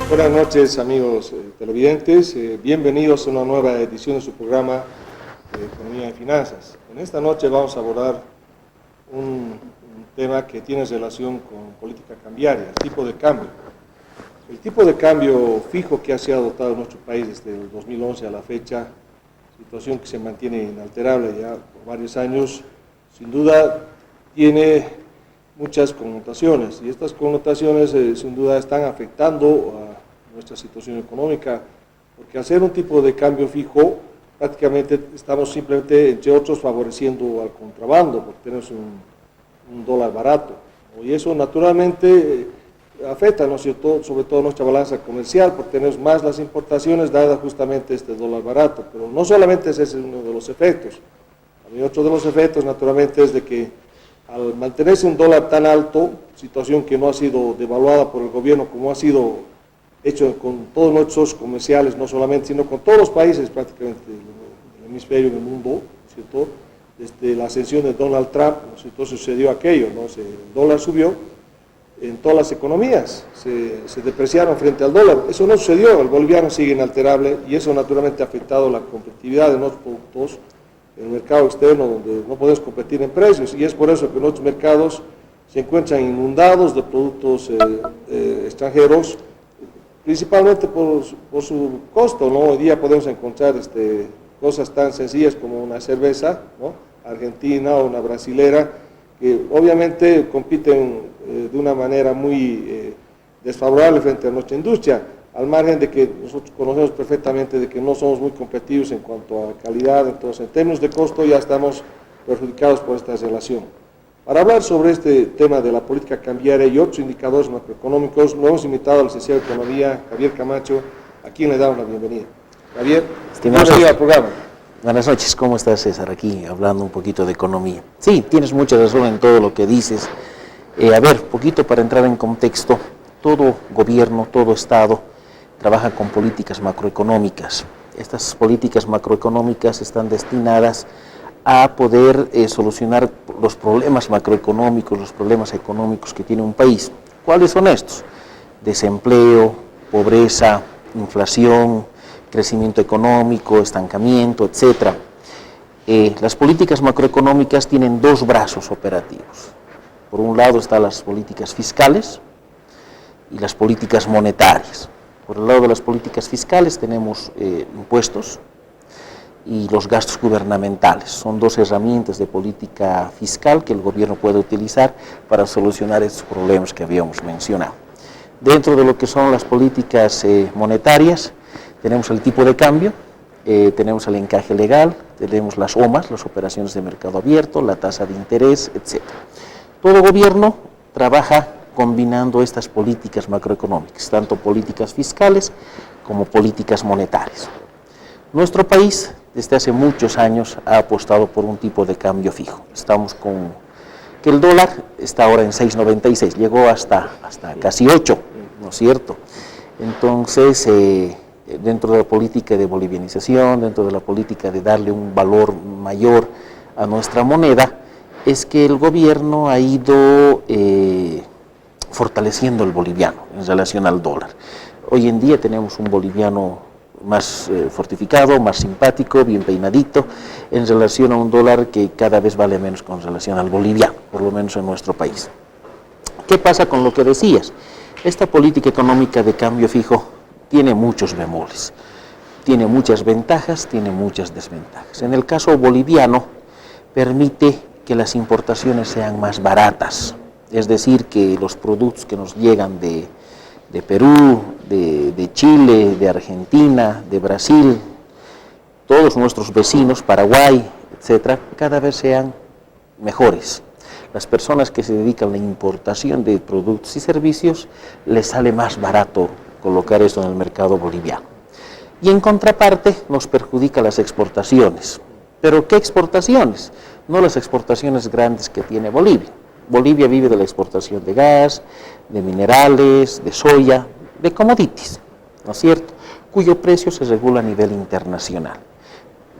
Buenas noches, amigos televidentes. Bienvenidos a una nueva edición de su programa Economía y Finanzas. En esta noche vamos a abordar un tema que tiene relación con política cambiaria, el tipo de cambio. El tipo de cambio fijo que ha sido adoptado en nuestro país desde el 2011 a la fecha, situación que se mantiene inalterable ya por varios años, sin duda tiene muchas connotaciones, y estas connotaciones sin duda están afectando a nuestra situación económica, porque al ser un tipo de cambio fijo, prácticamente estamos simplemente, entre otros, favoreciendo al contrabando, porque tenemos un dólar barato, ¿no? Y eso naturalmente afecta, ¿no es cierto?, sobre todo nuestra balanza comercial, porque tenemos más las importaciones dadas justamente este dólar barato, pero no solamente ese es uno de los efectos. También otro de los efectos, naturalmente, es de que al mantenerse un dólar tan alto, situación que no ha sido devaluada por el gobierno como ha sido hecho con todos nuestros comerciales, no solamente, sino con todos los países prácticamente del hemisferio del mundo, ¿no es cierto? Desde la ascensión de Donald Trump, ¿no es cierto?, sucedió aquello, ¿no? El dólar subió en todas las economías, se depreciaron frente al dólar. Eso no sucedió, el boliviano sigue inalterable y eso naturalmente ha afectado la competitividad de nuestros productos en el mercado externo, donde no podemos competir en precios, y es por eso que nuestros mercados se encuentran inundados de productos extranjeros, principalmente por su costo, ¿no? Hoy día podemos encontrar cosas tan sencillas como una cerveza, ¿no?, argentina o una brasilera, que obviamente compiten de una manera muy desfavorable frente a nuestra industria, al margen de que nosotros conocemos perfectamente de que no somos muy competitivos en cuanto a calidad. Entonces, en términos de costo ya estamos perjudicados por esta relación. Para hablar sobre este tema de la política cambiaria y otros indicadores macroeconómicos, lo hemos invitado al licenciado de Economía, Javier Camacho, a quien le damos la bienvenida. Javier, bienvenido al programa. Buenas noches, ¿cómo estás, César? Aquí hablando un poquito de economía. Sí, tienes mucha razón en todo lo que dices. A ver, poquito para entrar en contexto, todo gobierno, todo Estado trabaja con políticas macroeconómicas. Estas políticas macroeconómicas están destinadas a poder solucionar los problemas macroeconómicos, los problemas económicos que tiene un país. ¿Cuáles son estos? Desempleo, pobreza, inflación, crecimiento económico, estancamiento, etc. Las políticas macroeconómicas tienen dos brazos operativos. Por un lado están las políticas fiscales y las políticas monetarias. Por el lado de las políticas fiscales tenemos impuestos y los gastos gubernamentales. Son dos herramientas de política fiscal que el gobierno puede utilizar para solucionar estos problemas que habíamos mencionado. Dentro de lo que son las políticas monetarias, tenemos el tipo de cambio, tenemos el encaje legal, tenemos las OMAs, las operaciones de mercado abierto, la tasa de interés, etc. Todo gobierno trabaja combinando estas políticas macroeconómicas, tanto políticas fiscales como políticas monetarias. Nuestro país, desde hace muchos años, ha apostado por un tipo de cambio fijo. Estamos con que el dólar está ahora en 6.96, llegó hasta casi 8, ¿no es cierto? Entonces, dentro de la política de bolivianización, dentro de la política de darle un valor mayor a nuestra moneda, es que el gobierno ha ido fortaleciendo el boliviano en relación al dólar. Hoy en día tenemos un boliviano más fortificado, más simpático, bien peinadito, en relación a un dólar que cada vez vale menos con relación al boliviano, por lo menos en nuestro país. ¿Qué pasa con lo que decías? Esta política económica de cambio fijo tiene muchos bemoles, tiene muchas ventajas, tiene muchas desventajas. En el caso boliviano, permite que las importaciones sean más baratas, es decir, que los productos que nos llegan de Perú, de Chile, de Argentina, de Brasil, todos nuestros vecinos, Paraguay, etcétera, cada vez sean mejores. Las personas que se dedican a la importación de productos y servicios, les sale más barato colocar esto en el mercado boliviano. Y en contraparte, nos perjudica las exportaciones. ¿Pero qué exportaciones? No las exportaciones grandes que tiene Bolivia. Bolivia vive de la exportación de gas, de minerales, de soya, de commodities, ¿no es cierto?, cuyo precio se regula a nivel internacional.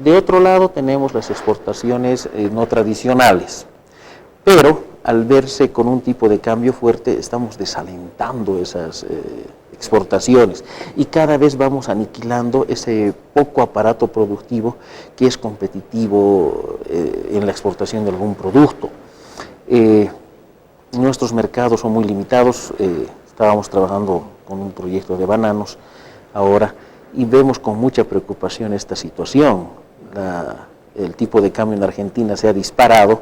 De otro lado tenemos las exportaciones no tradicionales, pero al verse con un tipo de cambio fuerte estamos desalentando esas exportaciones, y cada vez vamos aniquilando ese poco aparato productivo que es competitivo en la exportación de algún producto. Nuestros mercados son muy limitados. Estábamos trabajando con un proyecto de bananos ahora y vemos con mucha preocupación esta situación. El tipo de cambio en Argentina se ha disparado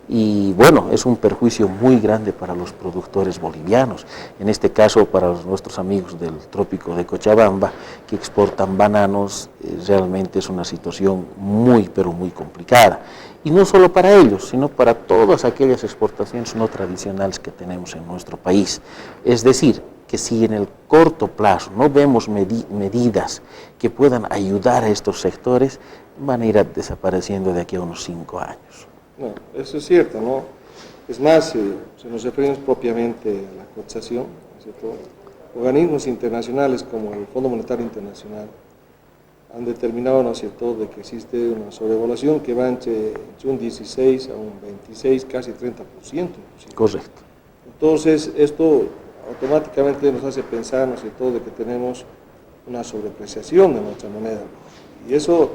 y bueno, es un perjuicio muy grande para los productores bolivianos, en este caso para nuestros amigos del trópico de Cochabamba que exportan bananos. Realmente es una situación muy pero muy complicada, y no solo para ellos, sino para todas aquellas exportaciones no tradicionales que tenemos en nuestro país. Es decir, que si en el corto plazo no vemos medidas que puedan ayudar a estos sectores, van a ir desapareciendo de aquí a unos 5 años. No, eso es cierto, ¿no? Es más, si nos referimos propiamente a la cotización, ¿no es cierto? Organismos internacionales como el Fondo Monetario Internacional han determinado, ¿no es cierto?, de que existe una sobrevaluación que va entre un 16 a un 26, casi 30%. Inclusive. Correcto. Entonces, esto automáticamente nos hace pensar, ¿no es cierto?, de que tenemos una sobrepreciación de nuestra moneda. Y eso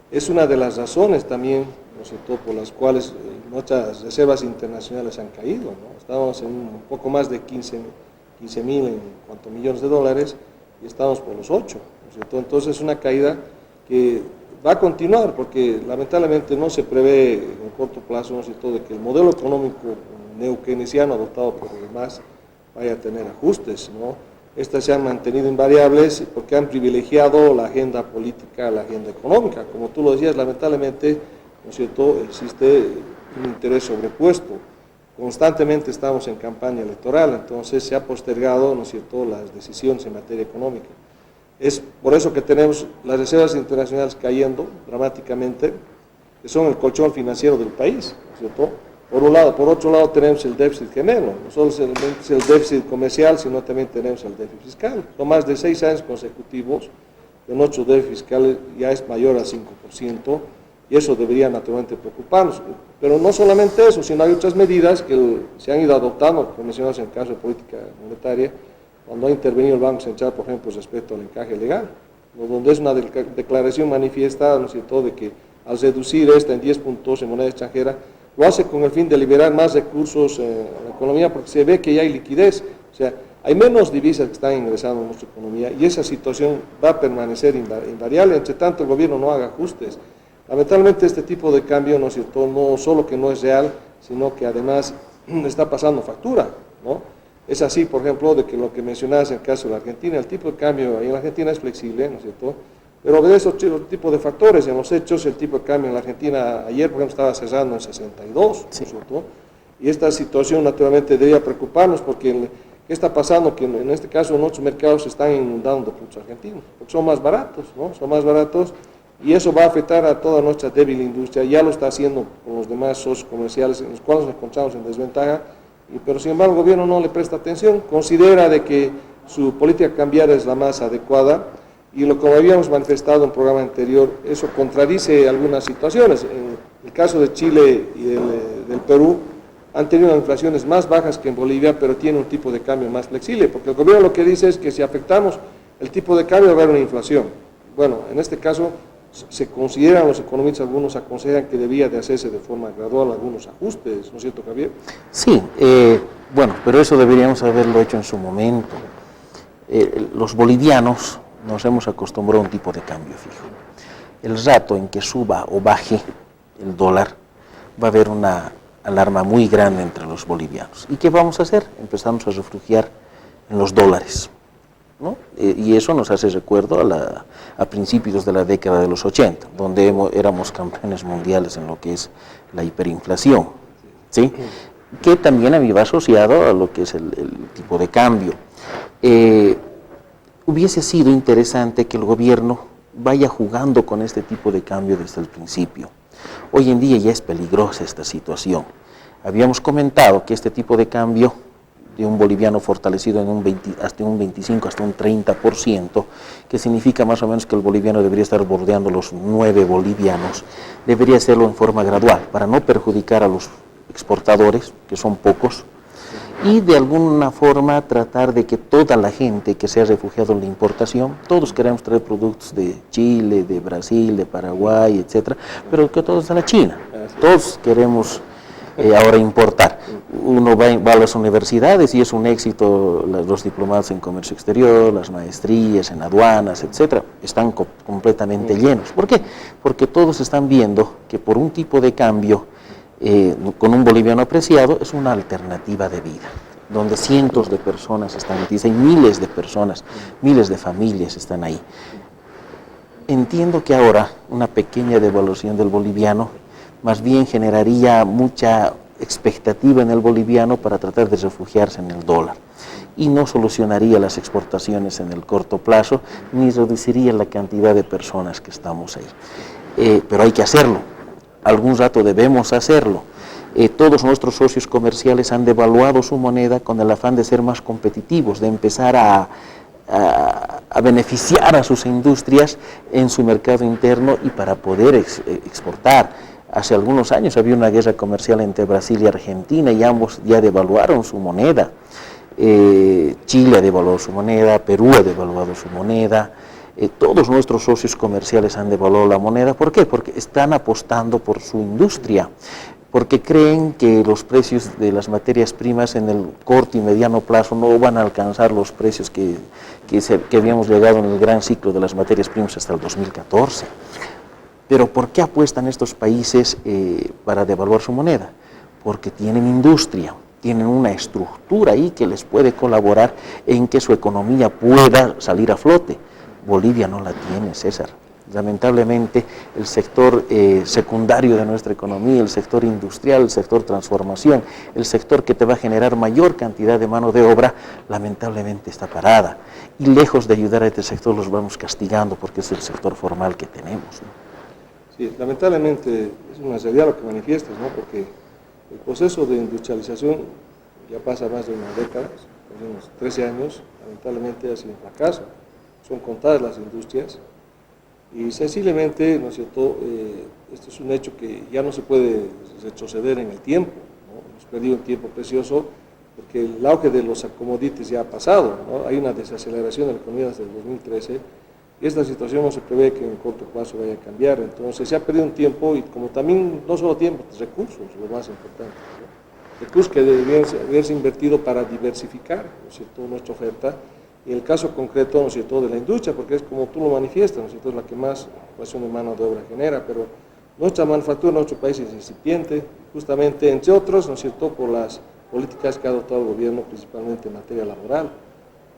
es una de las razones también, ¿no es cierto?, por las cuales nuestras reservas internacionales han caído, ¿no? Estamos en un poco más de 15.000 en cuanto a millones de dólares y estamos por los 8, ¿no es cierto? Entonces es una caída que va a continuar porque lamentablemente no se prevé en el corto plazo, ¿no es cierto?, de que el modelo económico neokeynesiano adoptado por los demás vaya a tener ajustes, ¿no? Estas se han mantenido invariables porque han privilegiado la agenda política a la agenda económica. Como tú lo decías, lamentablemente, ¿no es cierto?, existe un interés sobrepuesto. Constantemente estamos en campaña electoral, entonces se ha postergado, ¿no es cierto?, las decisiones en materia económica. Es por eso que tenemos las reservas internacionales cayendo dramáticamente, que son el colchón financiero del país, ¿no es cierto? Por un lado. Por otro lado tenemos el déficit gemelo, no solo es el déficit comercial, sino también tenemos el déficit fiscal. Son más de 6 años consecutivos que nuestro déficit fiscal ya es mayor al 5%, y eso debería naturalmente preocuparnos. Pero no solamente eso, sino hay otras medidas que se han ido adoptando, como mencionamos en el caso de política monetaria, cuando ha intervenido el Banco Central, por ejemplo, respecto al encaje legal, donde es una declaración manifiesta, ¿no es cierto?, de que al reducir esta en 10 puntos en moneda extranjera, lo hace con el fin de liberar más recursos en la economía, porque se ve que ya hay liquidez, o sea, hay menos divisas que están ingresando en nuestra economía y esa situación va a permanecer invariable, entre tanto el gobierno no haga ajustes. Lamentablemente este tipo de cambio, ¿no es cierto?, no solo que no es real, sino que además está pasando factura, ¿no? Es así, por ejemplo, de que lo que mencionabas en el caso de la Argentina, el tipo de cambio en la Argentina es flexible, ¿no es cierto?, pero obedece otro tipo de factores. En los hechos, el tipo de cambio en la Argentina ayer, por ejemplo, estaba cerrando en 62, sí, ¿no es cierto?, y esta situación naturalmente debería preocuparnos porque ¿qué está pasando? Que en este caso en otros mercados se están inundando de productos argentinos, porque son más baratos, ¿no? Son más baratos y eso va a afectar a toda nuestra débil industria. Ya lo está haciendo con los demás socios comerciales en los cuales nos encontramos en desventaja, pero sin embargo el gobierno no le presta atención, considera de que su política cambiaria es la más adecuada y como habíamos manifestado en el programa anterior, eso contradice algunas situaciones. En el caso de Chile y del Perú, han tenido inflaciones más bajas que en Bolivia, pero tiene un tipo de cambio más flexible, porque el gobierno lo que dice es que si afectamos el tipo de cambio va a haber una inflación. Bueno, en este caso se consideran, los economistas, algunos aconsejan que debía de hacerse de forma gradual algunos ajustes, ¿no es cierto, Javier? Sí, bueno, pero eso deberíamos haberlo hecho en su momento. Los bolivianos nos hemos acostumbrado a un tipo de cambio fijo. El rato en que suba o baje el dólar, va a haber una alarma muy grande entre los bolivianos. ¿Y qué vamos a hacer? Empezamos a refugiar en los dólares, ¿no? Y eso nos hace recuerdo a principios de la década de los 80, donde éramos campeones mundiales en lo que es la hiperinflación, ¿sí? Que también va asociado a lo que es el tipo de cambio. Hubiese sido interesante que el gobierno vaya jugando con este tipo de cambio desde el principio. Hoy en día ya es peligrosa esta situación. Habíamos comentado que este tipo de cambio de un boliviano fortalecido en hasta un 25, hasta un 30%, que significa más o menos que el boliviano debería estar bordeando los 9 bolivianos, debería hacerlo en forma gradual, para no perjudicar a los exportadores, que son pocos, y de alguna forma tratar de que toda la gente que se ha refugiado en la importación, todos queremos traer productos de Chile, de Brasil, de Paraguay, etcétera, pero que todos de la China, todos queremos ahora importar. Uno va a las universidades y es un éxito, los diplomados en comercio exterior, las maestrías en aduanas, etcétera, están completamente llenos. ¿Por qué? Porque todos están viendo que por un tipo de cambio con un boliviano apreciado es una alternativa de vida, donde cientos de personas están metidas, hay miles de personas, miles de familias están ahí. Entiendo que ahora una pequeña devaluación del boliviano más bien generaría mucha expectativa en el boliviano para tratar de refugiarse en el dólar y no solucionaría las exportaciones en el corto plazo ni reduciría la cantidad de personas que estamos ahí. Pero hay que hacerlo, algún rato debemos hacerlo. Todos nuestros socios comerciales han devaluado su moneda con el afán de ser más competitivos, de empezar a beneficiar a sus industrias en su mercado interno y para poder exportar. Hace algunos años había una guerra comercial entre Brasil y Argentina y ambos ya devaluaron su moneda. Chile ha devaluado su moneda, Perú ha devaluado su moneda. Todos nuestros socios comerciales han devaluado la moneda. ¿Por qué? Porque están apostando por su industria, porque creen que los precios de las materias primas en el corto y mediano plazo no van a alcanzar los precios que habíamos llegado en el gran ciclo de las materias primas hasta el 2014. Pero ¿por qué apuestan estos países para devaluar su moneda? Porque tienen industria, tienen una estructura ahí que les puede colaborar en que su economía pueda salir a flote. Bolivia no la tiene, César. Lamentablemente el sector secundario de nuestra economía, el sector industrial, el sector transformación, el sector que te va a generar mayor cantidad de mano de obra, lamentablemente está parada. Y lejos de ayudar a este sector los vamos castigando porque es el sector formal que tenemos, ¿no? Sí, lamentablemente es una realidad lo que manifiestas, ¿no? Porque el proceso de industrialización ya pasa más de una década, unos 13 años, lamentablemente ha sido un fracaso. Son contadas las industrias y sensiblemente, ¿no es cierto?, esto es un hecho que ya no se puede retroceder en el tiempo, ¿no? Hemos perdido un tiempo precioso porque el auge de los commodities ya ha pasado, ¿no? Hay una desaceleración de la economía desde el 2013 y esta situación no se prevé que en corto plazo vaya a cambiar. Entonces se ha perdido un tiempo y como también, no solo tiempo, recursos, lo más importante, ¿no? Recursos que deberían haberse invertido para diversificar, ¿no es cierto?, nuestra oferta. Y el caso concreto, ¿no es cierto?, de la industria, porque es como tú lo manifiestas, ¿no es cierto?, es la que más ocupación de mano de obra genera, pero nuestra manufactura en nuestro país es incipiente, justamente, entre otros, ¿no es cierto?, por las políticas que ha adoptado el gobierno, principalmente en materia laboral.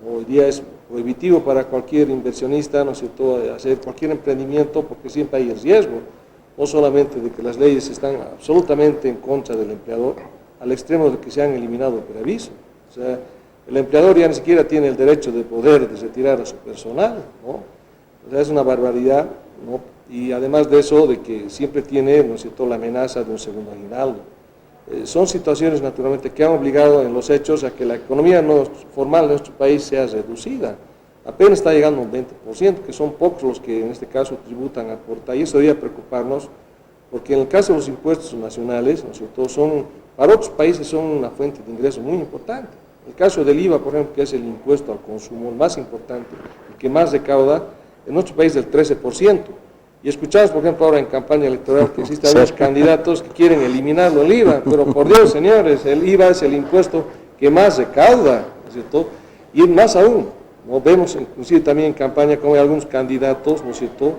Hoy día es prohibitivo para cualquier inversionista, ¿no es cierto?, hacer cualquier emprendimiento porque siempre hay el riesgo, no solamente de que las leyes están absolutamente en contra del empleador, al extremo de que se han eliminado el preaviso. O sea, el empleador ya ni siquiera tiene el derecho de poder retirar a su personal, ¿no? O sea, es una barbaridad, ¿no? Y además de eso, de que siempre tiene, ¿no es cierto?, la amenaza de un segundo aguinaldo. Son situaciones naturalmente que han obligado en los hechos a que la economía formal de nuestro país sea reducida. Apenas está llegando a un 20%, que son pocos los que en este caso tributan a porta, y eso debería preocuparnos, porque en el caso de los impuestos nacionales, ¿no es cierto?, para otros países son una fuente de ingreso muy importante. El caso del IVA, por ejemplo, que es el impuesto al consumo, el más importante, el que más recauda, en nuestro país del 13%. Y escuchamos, por ejemplo, ahora en campaña electoral que existen algunos candidatos que quieren eliminarlo el IVA, pero por Dios, señores, el IVA es el impuesto que más recauda, ¿no es cierto? Y más aún, ¿no? Vemos inclusive también en campaña como hay algunos candidatos, ¿no es cierto?,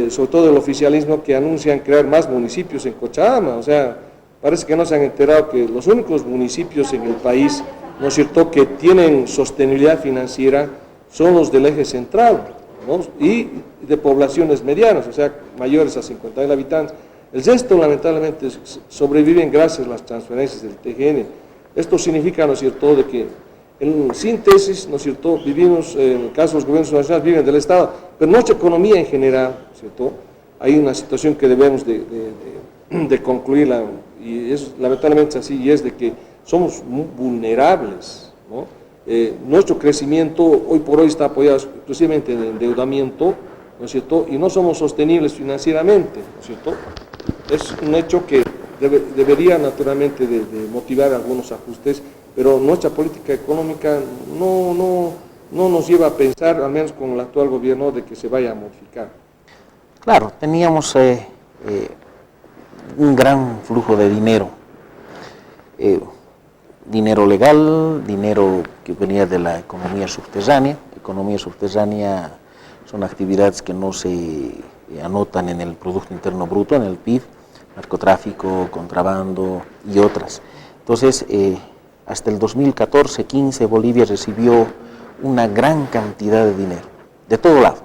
sobre todo del oficialismo, que anuncian crear más municipios en Cochabamba. O sea, parece que no se han enterado que los únicos municipios en el país, ¿no es cierto?, que tienen sostenibilidad financiera son los del eje central, ¿no?, y de poblaciones medianas, o sea, mayores a 50.000 habitantes. El resto, lamentablemente, sobreviven gracias a las transferencias del TGN. Esto significa, ¿no es cierto?, de que en síntesis, ¿no es cierto?, vivimos, en el caso de los gobiernos nacionales, viven del Estado, pero nuestra economía en general, ¿no es cierto?, hay una situación que debemos de concluirla, y es, lamentablemente es así, y es de que somos muy vulnerables, ¿no? Nuestro crecimiento hoy por hoy está apoyado exclusivamente en el endeudamiento, ¿no es cierto?, y no somos sostenibles financieramente, ¿no es cierto? Es un hecho que debería naturalmente de motivar algunos ajustes pero nuestra política económica no nos lleva a pensar, al menos con el actual gobierno, de que se vaya a modificar. Claro, teníamos un gran flujo de dinero, dinero legal, dinero que venía de la economía subterránea. Economía subterránea son actividades que no se anotan en el Producto Interno Bruto, en el PIB, narcotráfico, contrabando y otras. Entonces, hasta el 2014-15 Bolivia recibió una gran cantidad de dinero, de todo lado.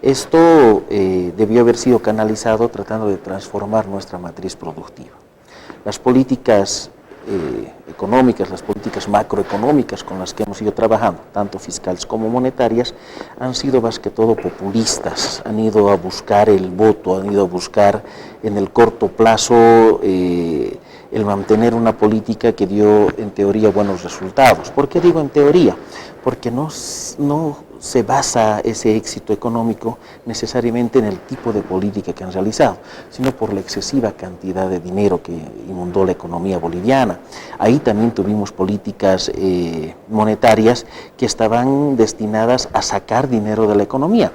Esto debió haber sido canalizado tratando de transformar nuestra matriz productiva. Las políticas económicas, las políticas macroeconómicas con las que hemos ido trabajando, tanto fiscales como monetarias, han sido más que todo populistas, han ido a buscar el voto, han ido a buscar en el corto plazo el mantener una política que dio en teoría buenos resultados. ¿Por qué digo en teoría? Porque no se basa ese éxito económico necesariamente en el tipo de política que han realizado, sino por la excesiva cantidad de dinero que inundó la economía boliviana. Ahí también tuvimos políticas monetarias que estaban destinadas a sacar dinero de la economía.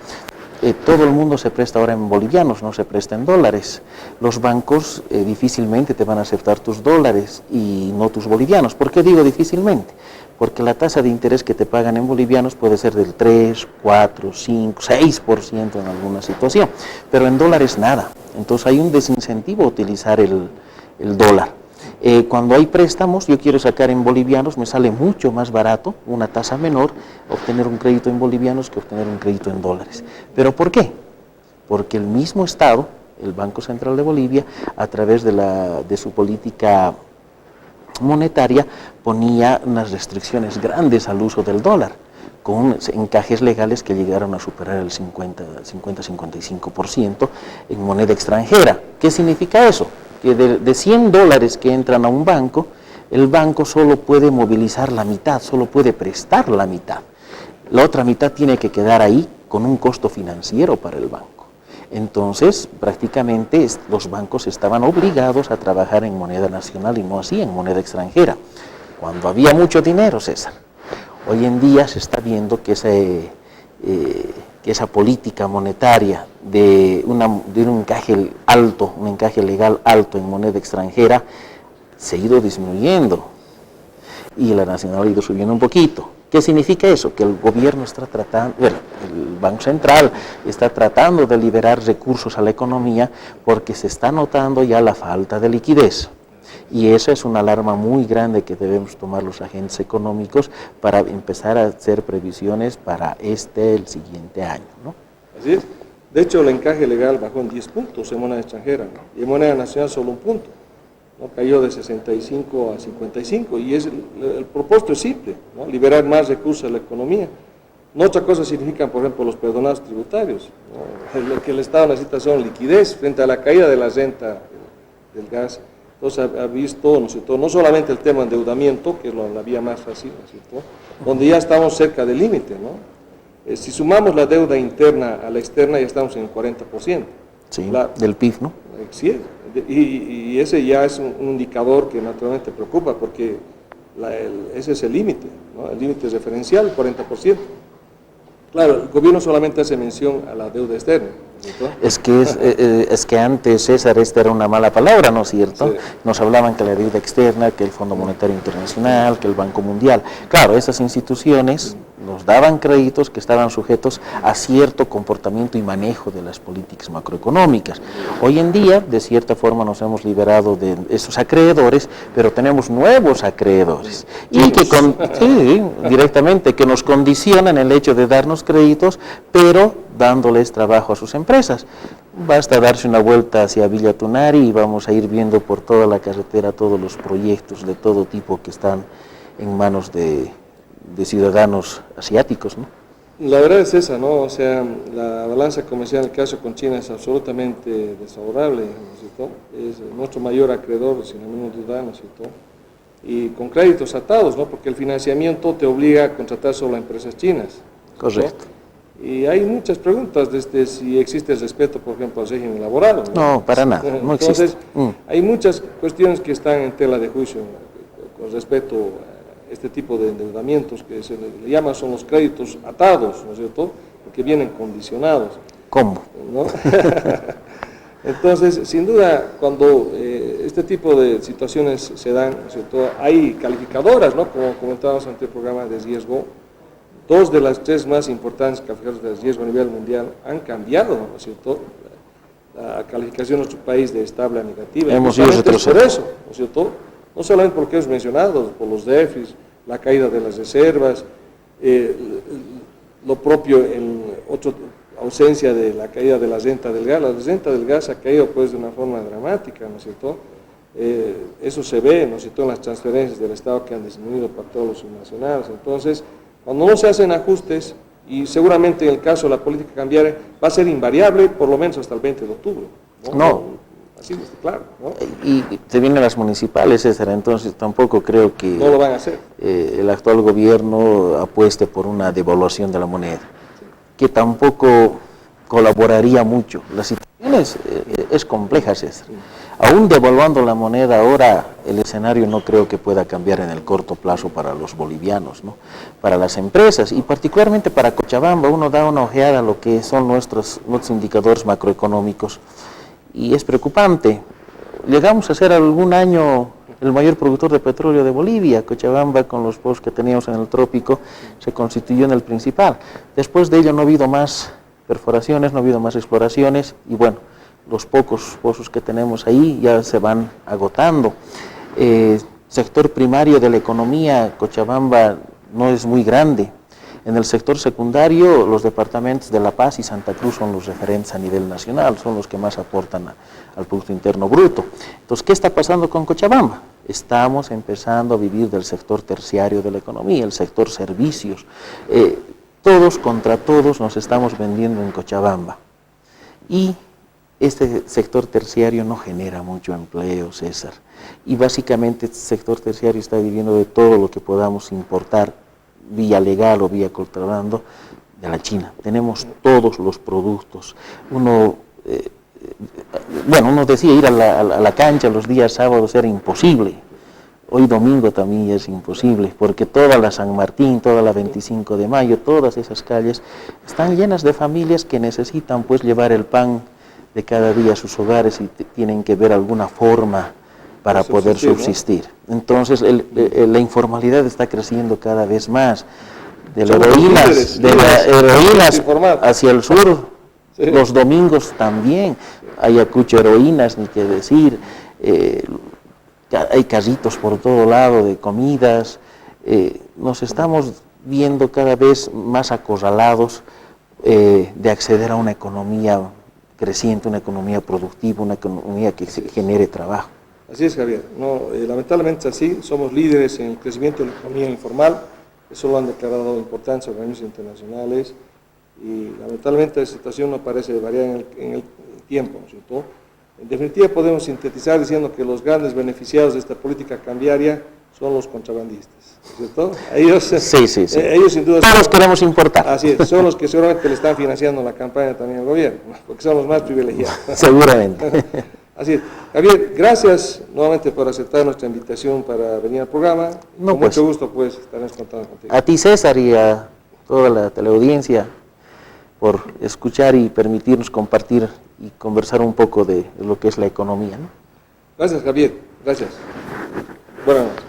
Todo el mundo se presta ahora en bolivianos, no se presta en dólares. Los bancos difícilmente te van a aceptar tus dólares y no tus bolivianos. ¿Por qué digo difícilmente? Porque la tasa de interés que te pagan en bolivianos puede ser del 3, 4, 5, 6% en alguna situación, pero en dólares nada. Entonces hay un desincentivo a utilizar el dólar. Cuando hay préstamos, yo quiero sacar en bolivianos, me sale mucho más barato, una tasa menor, obtener un crédito en bolivianos que obtener un crédito en dólares. ¿Pero por qué? Porque el mismo Estado, el Banco Central de Bolivia, a través de su política monetaria, ponía unas restricciones grandes al uso del dólar, con encajes legales que llegaron a superar el 50-55% en moneda extranjera. ¿Qué significa eso? Que de 100 dólares que entran a un banco, el banco solo puede movilizar la mitad, solo puede prestar la mitad. La otra mitad tiene que quedar ahí con un costo financiero para el banco. Entonces, prácticamente los bancos estaban obligados a trabajar en moneda nacional y no así en moneda extranjera, cuando había mucho dinero, César. Hoy en día se está viendo que esa política monetaria de un encaje alto, un encaje legal alto en moneda extranjera, se ha ido disminuyendo y la nacional ha ido subiendo un poquito. ¿Qué significa eso? Que el gobierno está tratando, bueno, el Banco Central está tratando de liberar recursos a la economía porque se está notando ya la falta de liquidez. Y eso es una alarma muy grande que debemos tomar los agentes económicos para empezar a hacer previsiones para el siguiente año, ¿no? Así es. De hecho, el encaje legal bajó en 10 puntos en moneda extranjera, ¿no? Y en moneda nacional solo un punto, ¿no? Cayó de 65 a 55 y el propósito es simple, ¿no? Liberar más recursos a la economía. No otra cosa significan, por ejemplo, los perdonados tributarios, ¿no? Lo que el Estado necesita son liquidez frente a la caída de la renta del gas. Entonces ha visto, ¿no es cierto?, no solamente el tema de endeudamiento, que es la vía más fácil, ¿no es cierto?, donde ya estamos cerca del límite, ¿no? Si sumamos la deuda interna a la externa, ya estamos en el 40%. Sí, del PIB, ¿no? Sí, y ese ya es un indicador que naturalmente preocupa, porque ese es el límite, ¿no? El límite referencial, 40%. Claro, el gobierno solamente hace mención a la deuda externa. Es que antes, César, esta era una mala palabra, ¿no es cierto? Sí. Nos hablaban que la deuda externa, que el Fondo Monetario Internacional, que el Banco Mundial. Claro, esas instituciones nos daban créditos que estaban sujetos a cierto comportamiento y manejo de las políticas macroeconómicas. Hoy en día, de cierta forma, nos hemos liberado de esos acreedores, pero tenemos nuevos acreedores. Y que directamente, que nos condicionan el hecho de darnos créditos, pero dándoles trabajo a sus empresas. Basta darse una vuelta hacia Villa Tunari y vamos a ir viendo por toda la carretera todos los proyectos de todo tipo que están en manos de ciudadanos asiáticos, ¿no? La verdad es esa, ¿no? O sea, la balanza comercial en el caso con China es absolutamente desfavorable, ¿no es cierto? Es nuestro mayor acreedor, sin la menor duda, ¿no es cierto? Y con créditos atados, ¿no? Porque el financiamiento te obliga a contratar solo a empresas chinas. Correcto. ¿No? Y hay muchas preguntas desde si existe el respeto, por ejemplo, al régimen laboral, ¿no? No, para nada, no existe. Entonces, hay muchas cuestiones que están en tela de juicio con respecto a este tipo de endeudamientos que se le llaman, son los créditos atados, ¿no es cierto?, porque vienen condicionados. ¿Cómo? ¿No? Entonces, sin duda, cuando este tipo de situaciones se dan, ¿no es cierto?, hay calificadoras, ¿no?, como comentábamos ante el programa de riesgo. Dos de las tres más importantes calificadoras de riesgo a nivel mundial han cambiado, ¿no es cierto?, la calificación de nuestro país de estable a negativa. Hemos ido por retrocediendo. eso, ¿no es cierto?, no solamente por lo que hemos mencionado, por los déficits, la caída de las reservas, lo propio en ausencia de la caída de la renta del gas. La renta del gas ha caído pues de una forma dramática, ¿no es cierto? Eso se ve, ¿no es cierto?, en las transferencias del Estado que han disminuido para todos los subnacionales. Entonces, cuando no se hacen ajustes, y seguramente en el caso de la política cambiaria va a ser invariable por lo menos hasta el 20 de octubre. No. Así está claro, ¿no? Y se vienen las municipales, César, entonces tampoco creo que no lo van a hacer. El actual gobierno apueste por una devaluación de la moneda, que tampoco colaboraría mucho. La situación es compleja, César. Aún devaluando la moneda ahora, el escenario no creo que pueda cambiar en el corto plazo para los bolivianos, ¿no?, para las empresas y particularmente para Cochabamba. Uno da una ojeada a lo que son nuestros indicadores macroeconómicos y es preocupante. Llegamos a ser algún año el mayor productor de petróleo de Bolivia. Cochabamba, con los pozos que teníamos en el trópico, se constituyó en el principal. Después de ello no ha habido más perforaciones, no ha habido más exploraciones y bueno, los pocos pozos que tenemos ahí ya se van agotando. Sector primario de la economía, Cochabamba no es muy grande. En el sector secundario, los departamentos de La Paz y Santa Cruz son los referentes a nivel nacional, son los que más aportan al Producto Interno Bruto. Entonces, ¿qué está pasando con Cochabamba? Estamos empezando a vivir del sector terciario de la economía, el sector servicios. Todos contra todos nos estamos vendiendo en Cochabamba. Y este sector terciario no genera mucho empleo, César. Y básicamente este sector terciario está viviendo de todo lo que podamos importar vía legal o vía contrabando de la China. Tenemos todos los productos. Uno decía ir a la cancha los días sábados era imposible. Hoy domingo también es imposible, porque toda la San Martín, toda la 25 de mayo, todas esas calles están llenas de familias que necesitan pues llevar el pan de cada día a sus hogares y tienen que ver alguna forma para poder subsistir. Entonces la informalidad está creciendo cada vez más. De las heroínas hacia el sur, sí. Los domingos también, Ayacucho heroínas, ni qué decir, hay carritos por todo lado de comidas, nos estamos viendo cada vez más acorralados de acceder a una economía creciente, una economía productiva, una economía que genere trabajo. Así es, Javier. No, lamentablemente así, somos líderes en el crecimiento de la economía informal, eso lo han declarado importantes organismos internacionales, y lamentablemente la situación no parece variar en el tiempo, ¿no es cierto? En definitiva podemos sintetizar diciendo que los grandes beneficiados de esta política cambiaria son los contrabandistas, ¿cierto? Ellos, sí. Ellos sin duda todos queremos importar. Así es, son los que seguramente le están financiando la campaña también al gobierno, porque son los más privilegiados. Seguramente. Así es. Javier, gracias nuevamente por aceptar nuestra invitación para venir al programa. Con mucho gusto pues estaremos contando contigo. A ti, César, y a toda la teleaudiencia por escuchar y permitirnos compartir y conversar un poco de lo que es la economía, ¿no? Gracias, Javier. Gracias. Buenas noches.